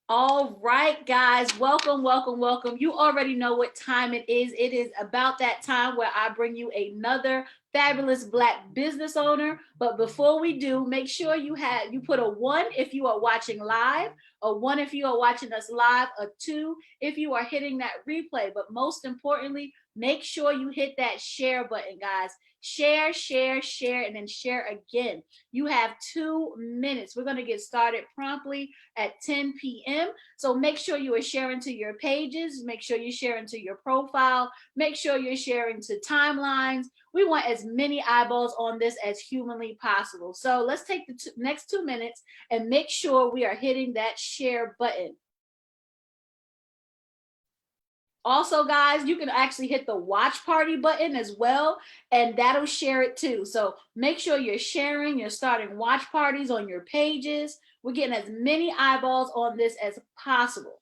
All right, guys, welcome, welcome, welcome. You already know what time it is. It is about that time where I bring you another fabulous Black business owner. But before we do, make sure you put a 1 if you are watching live, a 1 if you are watching us live, a 2 if you are hitting that replay. But most importantly, make sure you hit that share button, guys. Share, share, share, and then share again. You have 2 minutes. We're going to get started promptly at 10 p.m. So make sure you are sharing to your pages. Make sure you're sharing to your profile. Make sure you're sharing to timelines. We want as many eyeballs on this as humanly possible. So let's take the next 2 minutes and make sure we are hitting that share button. Also, guys, you can actually hit the watch party button as well, and that'll share it too. So make sure you're sharing, you're starting watch parties on your pages. We're getting as many eyeballs on this as possible.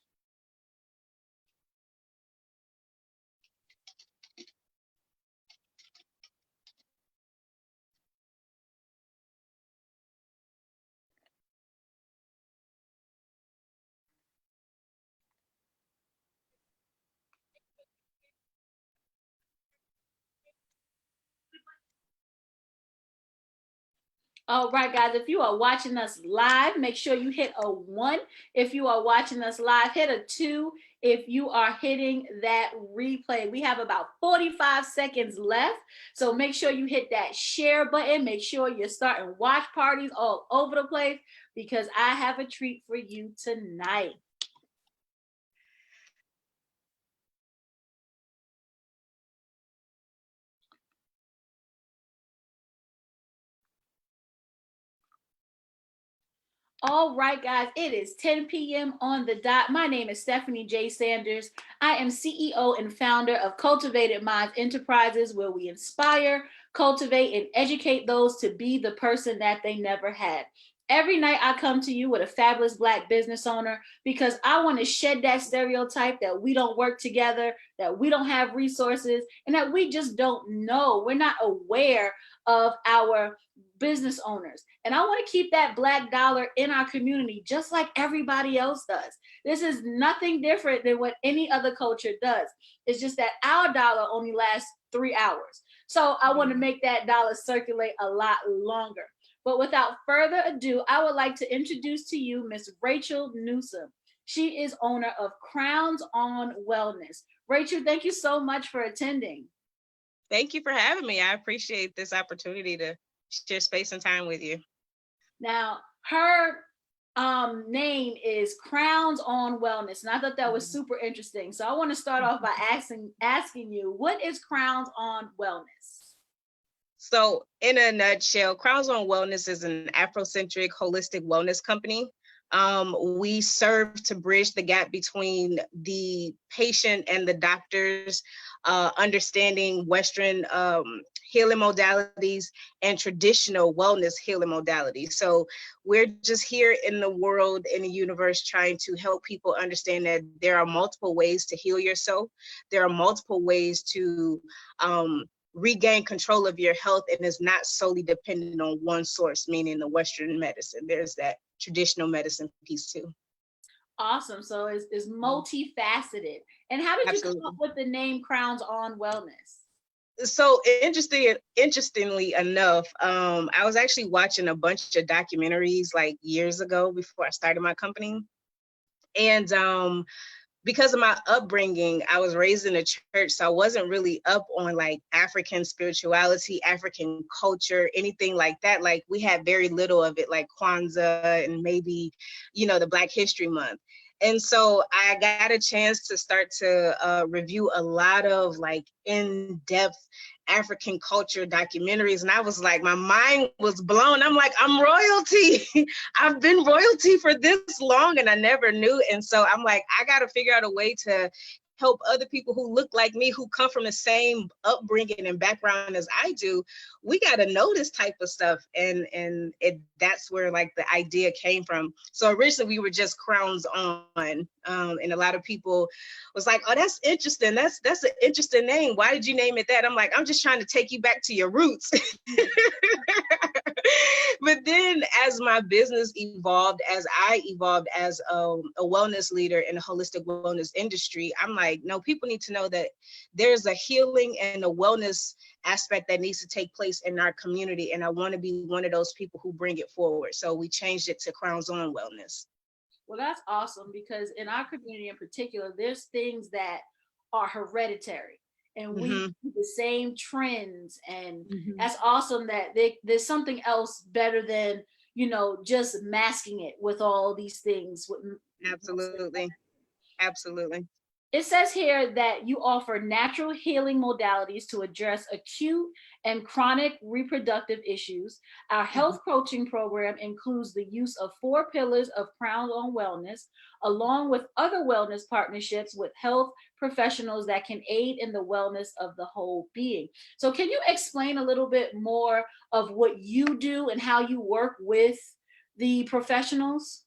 All right, guys, if you are watching us live, make sure you hit a 1. If you are watching us live, hit a 2. If you are hitting that replay, we have about 45 seconds left. So make sure you hit that share button. Make sure you're starting watch parties all over the place because I have a treat for you tonight. All right, guys, it is 10 p.m. on the dot. My name is Stephanie J. Sanders. I am CEO and founder of Cultivated Minds Enterprises, where we inspire, cultivate, and educate those to be the person that they never had. Every night I come to you with a fabulous Black business owner because I want to shed that stereotype that we don't work together, that we don't have resources, and that we just don't know. We're not aware of our business owners. And I want to keep that Black dollar in our community just like everybody else does. This is nothing different than what any other culture does. It's just that our dollar only lasts 3 hours. So I want to make that dollar circulate a lot longer. But without further ado, I would like to introduce to you Miss Rachel Newsome. She is owner of Crowns on Wellness. Rachel, thank you so much for attending. Thank you for having me. I appreciate this opportunity to share space and time with you. Now, her name is Crowns on Wellness, and I thought that was super interesting. So I want to start off by asking you, what is Crowns on Wellness? So in a nutshell, Crowns on Wellness is an Afrocentric Holistic Wellness company. We serve to bridge the gap between the patient and the doctors, understanding Western healing modalities and traditional wellness healing modalities. So we're just here in the world, in the universe, trying to help people understand that there are multiple ways to heal yourself. There are multiple ways to regain control of your health, and it's not solely dependent on one source, meaning the Western medicine. There's that traditional medicine piece too. Awesome. So it's multifaceted. And how did Absolutely. you come up with the name Crowns on Wellness? So interestingly enough, I was actually watching a bunch of documentaries like years ago before I started my company. And because of my upbringing, I was raised in a church, so I wasn't really up on like African spirituality, African culture, anything like that. Like we had very little of it, like Kwanzaa and maybe, the Black History Month. And so I got a chance to start to review a lot of like in-depth African culture documentaries. And I was like, my mind was blown. I'm like, I'm royalty. I've been royalty for this long and I never knew. And so I'm like, I got to figure out a way to help other people who look like me, who come from the same upbringing and background as I do. We got to know this type of stuff. And that's where like the idea came from. So originally we were just Crowns On. And a lot of people was like, oh, that's interesting. That's an interesting name. Why did you name it that? I'm like, I'm just trying to take you back to your roots. But then as my business evolved, as I evolved as a wellness leader in the holistic wellness industry, I'm like, no, people need to know that there's a healing and a wellness aspect that needs to take place in our community. And I want to be one of those people who bring it forward. So we changed it to Crowns on Wellness. Well, that's awesome because in our community in particular, there's things that are hereditary and we Mm-hmm. do the same trends. And Mm-hmm. that's awesome that there's something else better than, just masking it with all these things. Absolutely. Absolutely. It says here that you offer natural healing modalities to address acute and chronic reproductive issues. Our Mhm. health coaching program includes the use of 4 pillars of Crown on Wellness, along with other wellness partnerships with health professionals that can aid in the wellness of the whole being. So, can you explain a little bit more of what you do and how you work with the professionals?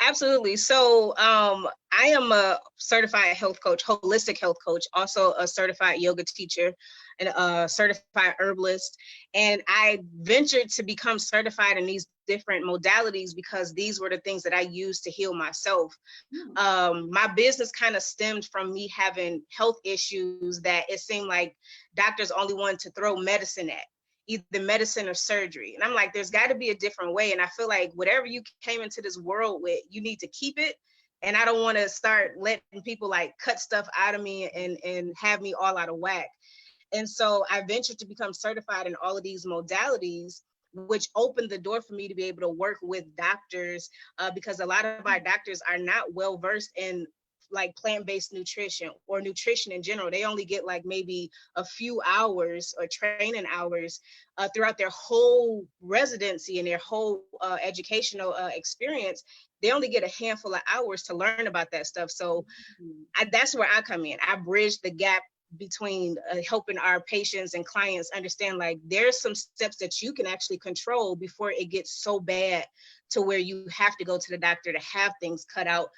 Absolutely. So I am a certified health coach, holistic health coach, also a certified yoga teacher and a certified herbalist. And I ventured to become certified in these different modalities because these were the things that I used to heal myself. Hmm. My business kind of stemmed from me having health issues that it seemed like doctors only wanted to throw medicine at, either medicine or surgery. And I'm like, there's got to be a different way. And I feel like whatever you came into this world with, you need to keep it. And I don't want to start letting people like cut stuff out of me and have me all out of whack. And so I ventured to become certified in all of these modalities, which opened the door for me to be able to work with doctors, because a lot of our doctors are not well versed in like plant-based nutrition or nutrition in general. They only get like maybe a few hours or training hours throughout their whole residency and their whole educational experience. They only get a handful of hours to learn about that stuff. So that's where I come in. I bridge the gap between helping our patients and clients understand like there's some steps that you can actually control before it gets so bad to where you have to go to the doctor to have things cut out,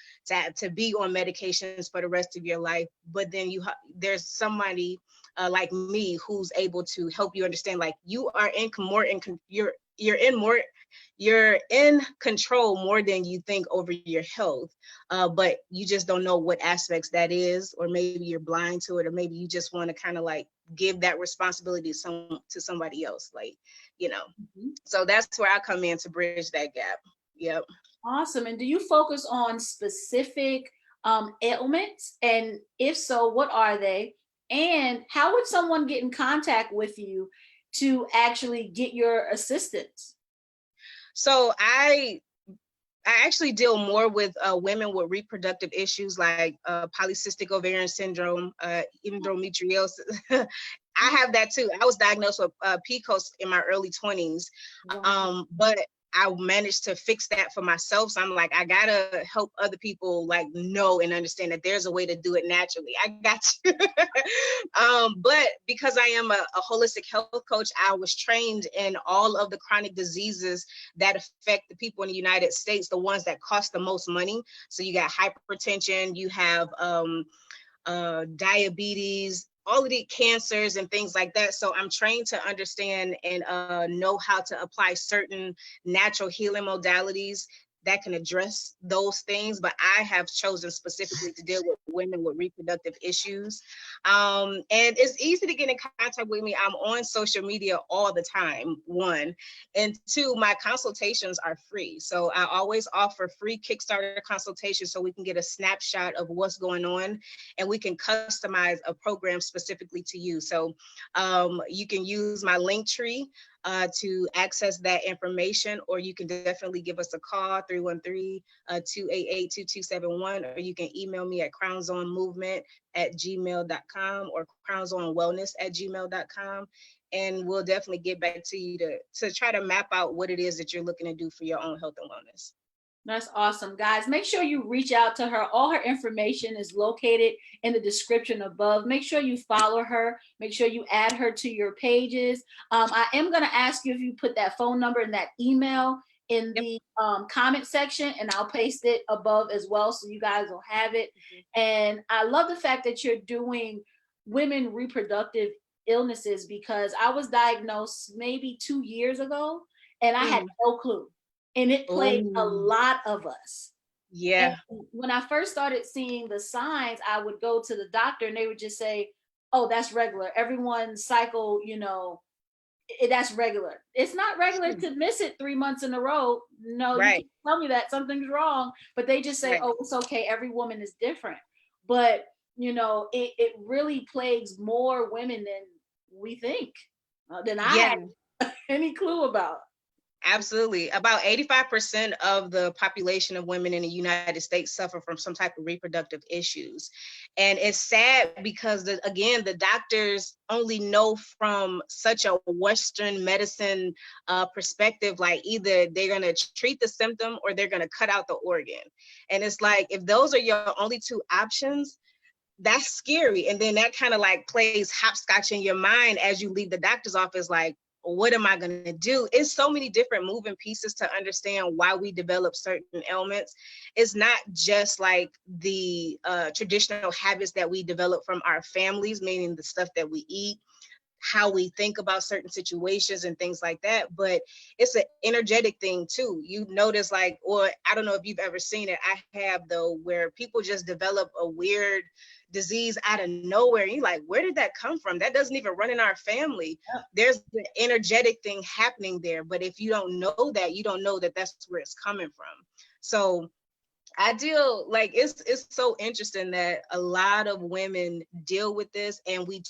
to be on medications for the rest of your life. But then there's somebody like me who's able to help you understand like you are in more in you're in more you're in control more than you think over your health, but you just don't know what aspects that is, or maybe you're blind to it, or maybe you just want to kind of like give that responsibility to somebody else, like, you know. Mhm. So that's where I come in to bridge that gap. Yep. Awesome. And do you focus on specific ailments? And if so, what are they? And how would someone get in contact with you to actually get your assistance? So I actually deal more with women with reproductive issues like polycystic ovarian syndrome, endometriosis. I have that too. I was diagnosed with PCOS in my early 20s, Wow. but I managed to fix that for myself. So I'm like, I gotta help other people like know and understand that there's a way to do it naturally. I got you. But because I am a holistic health coach, I was trained in all of the chronic diseases that affect the people in the United States, the ones that cost the most money. So you got hypertension, you have diabetes, all of the cancers and things like that. So I'm trained to understand and know how to apply certain natural healing modalities that can address those things. But I have chosen specifically to deal with women with reproductive issues. And it's easy to get in contact with me. I'm on social media all the time, one. And two, my consultations are free. So I always offer free Kickstarter consultations so we can get a snapshot of what's going on and we can customize a program specifically to you. So you can use my link tree to access that information, or you can definitely give us a call, 313-288-2271, or you can email me at crownsonmovement@gmail.com or crownsonwellness@gmail.com. And we'll definitely get back to you to try to map out what it is that you're looking to do for your own health and wellness. That's awesome, guys. Make sure you reach out to her. All her information is located in the description above. Make sure you follow her. Make sure you add her to your pages. I am going to ask you if you put that phone number and that email in Yep. the comment section, and I'll paste it above as well so you guys will have it. And I love the fact that you're doing women reproductive illnesses because I was diagnosed maybe 2 years ago And I had Mm. no clue. And it plagued a Oh, lot of us. And yeah. when I first started seeing the signs, I would go to the doctor and they would just say, "Oh, that's regular. Everyone's cycle, that's regular." It's not regular Hmm. to miss it 3 months in a row. No, you Right, can't tell me that something's wrong. But they just say, right. "Oh, it's okay. Every woman is different." But it really plagues more women than we think, than I Yeah. had any clue about. Absolutely. About 85% of the population of women in the United States suffer from some type of reproductive issues. And it's sad because, again, the doctors only know from such a Western medicine perspective, like either they're going to treat the symptom or they're going to cut out the organ. And it's like, if those are your only two options, that's scary. And then that kind of like plays hopscotch in your mind as you leave the doctor's office, like, what am I going to do? It's so many different moving pieces to understand why we develop certain ailments. It's not just like the traditional habits that we develop from our families, meaning the stuff that we eat, how we think about certain situations and things like that, but it's an energetic thing too. You notice, like, or I don't know if you've ever seen it, I have though, where people just develop a weird disease out of nowhere. You're like, where did that come from? That doesn't even run in our family. There's the energetic thing happening there, but if you don't know that, you don't know that that's where it's coming from. So I deal, like, it's so interesting that a lot of women deal with this, and we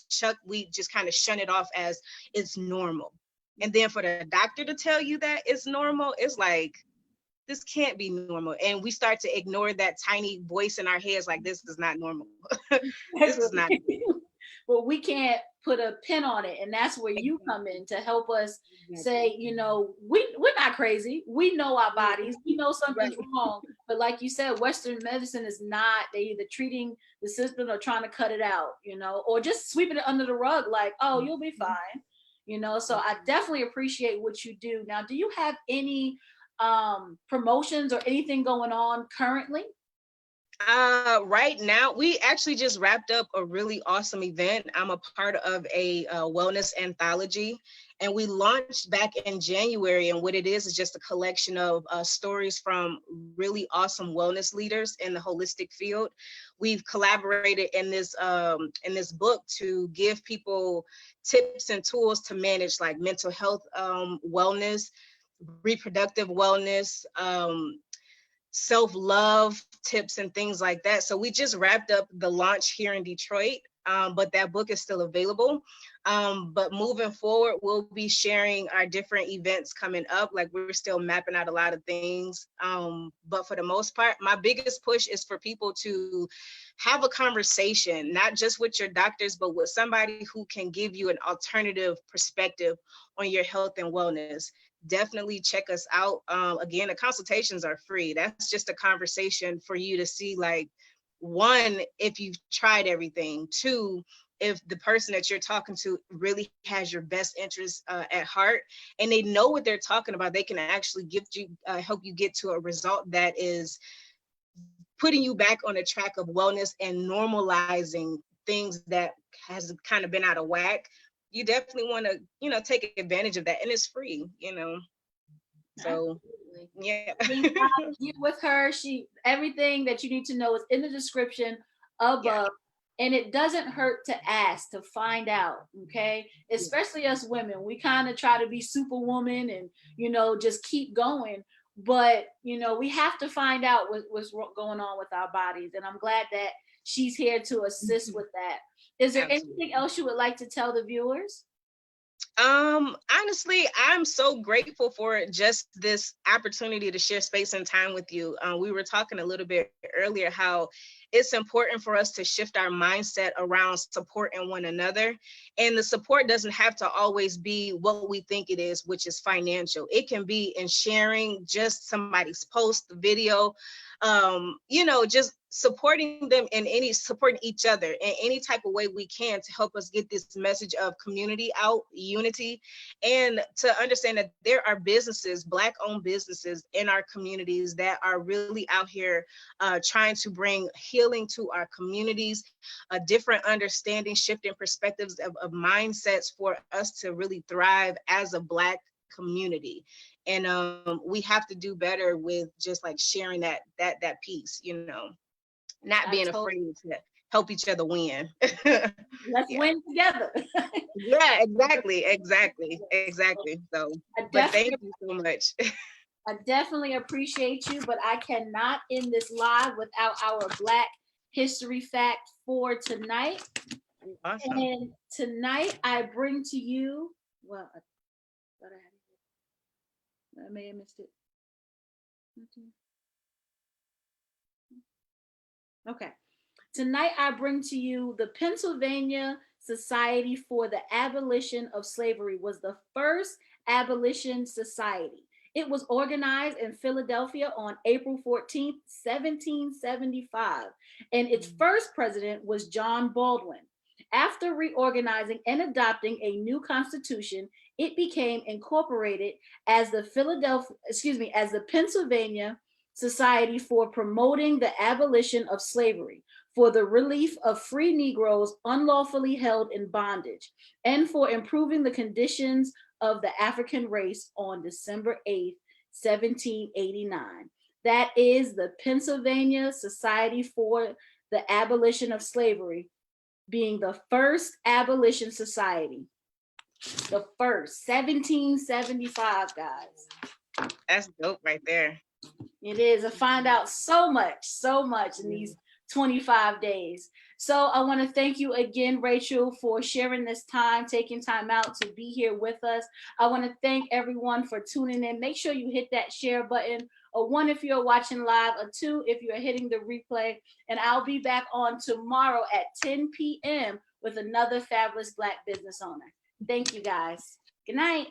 just kind of shun it off as it's normal. And then for the doctor to tell you that it's normal, it's like, this can't be normal. And we start to ignore that tiny voice in our heads, like, this is not normal. This is not But we can't put a pin on it, and that's where you come exactly, in to help us exactly. say, we're not crazy. We know our bodies. We know something's Right. wrong. But like you said, Western medicine is not. They either treating the system or trying to cut it out, or just sweeping it under the rug, like, oh, you'll be fine. So I definitely appreciate what you do. Now, do you have any promotions or anything going on currently? Right now, we actually just wrapped up a really awesome event. I'm a part of a wellness anthology, and we launched back in January. And what it is just a collection of stories from really awesome wellness leaders in the holistic field. We've collaborated in this book to give people tips and tools to manage like mental health, wellness, reproductive wellness, self-love tips and things like that. So we just wrapped up the launch here in Detroit, but that book is still available. But moving forward, we'll be sharing our different events coming up. Like, we're still mapping out a lot of things. But for the most part, my biggest push is for people to have a conversation, not just with your doctors, but with somebody who can give you an alternative perspective on your health and wellness. Definitely check us out. Again, the consultations are free. That's just a conversation for you to see, like, one, if you've tried everything, two, if the person that you're talking to really has your best interests at heart, and they know what they're talking about, they can actually help you get to a result that is putting you back on the track of wellness and normalizing things that has kind of been out of whack. You definitely want to, take advantage of that, and it's free. So Absolutely. yeah. Link out, get with her. Everything that you need to know is in the description Yeah. above. And it doesn't hurt to ask, to find out. Okay. Especially us women. We kind of try to be superwoman and, just keep going. But, we have to find out what's going on with our bodies. And I'm glad that she's here to assist with that. Is there anything Absolutely. else you would like to tell the viewers? Honestly, I'm so grateful for just this opportunity to share space and time with you. We were talking a little bit earlier how it's important for us to shift our mindset around supporting one another. And the support doesn't have to always be what we think it is, which is financial. It can be in sharing just somebody's post, video, just supporting them supporting each other in any type of way we can to help us get this message of community out, unity, and to understand that there are businesses, Black owned businesses in our communities that are really out here trying to bring healing to our communities, a different understanding, shifting perspectives of mindsets for us to really thrive as a Black community. And we have to do better with just like sharing that piece, you know, not being afraid to help each other win. Let's win together. Yeah, exactly. So, but thank you so much. I definitely appreciate you, but I cannot end this live without our Black History Fact for tonight. Awesome. And tonight I bring to you, well, I thought I may have missed it. Okay. Tonight I bring to you the Pennsylvania Society for the Abolition of Slavery was the first abolition society. It was organized in Philadelphia on April 14th, 1775, and its first president was John Baldwin. After reorganizing and adopting a new constitution, it became incorporated as the Pennsylvania Society for Promoting the Abolition of Slavery, for the relief of free Negroes unlawfully held in bondage, and for improving the conditions of the African race on December 8th, 1789. That is the Pennsylvania Society for the Abolition of Slavery, being the first abolition society. The first, 1775, guys. That's dope right there. It is. I find out so much in these 25 days. So I want to thank you again, Rachel, for sharing this time, taking time out to be here with us. I want to thank everyone for tuning in. Make sure you hit that share button, a 1 if you're watching live, a 2 if you're hitting the replay. And I'll be back on tomorrow at 10 p.m. with another fabulous Black business owner. Thank you, guys. Good night.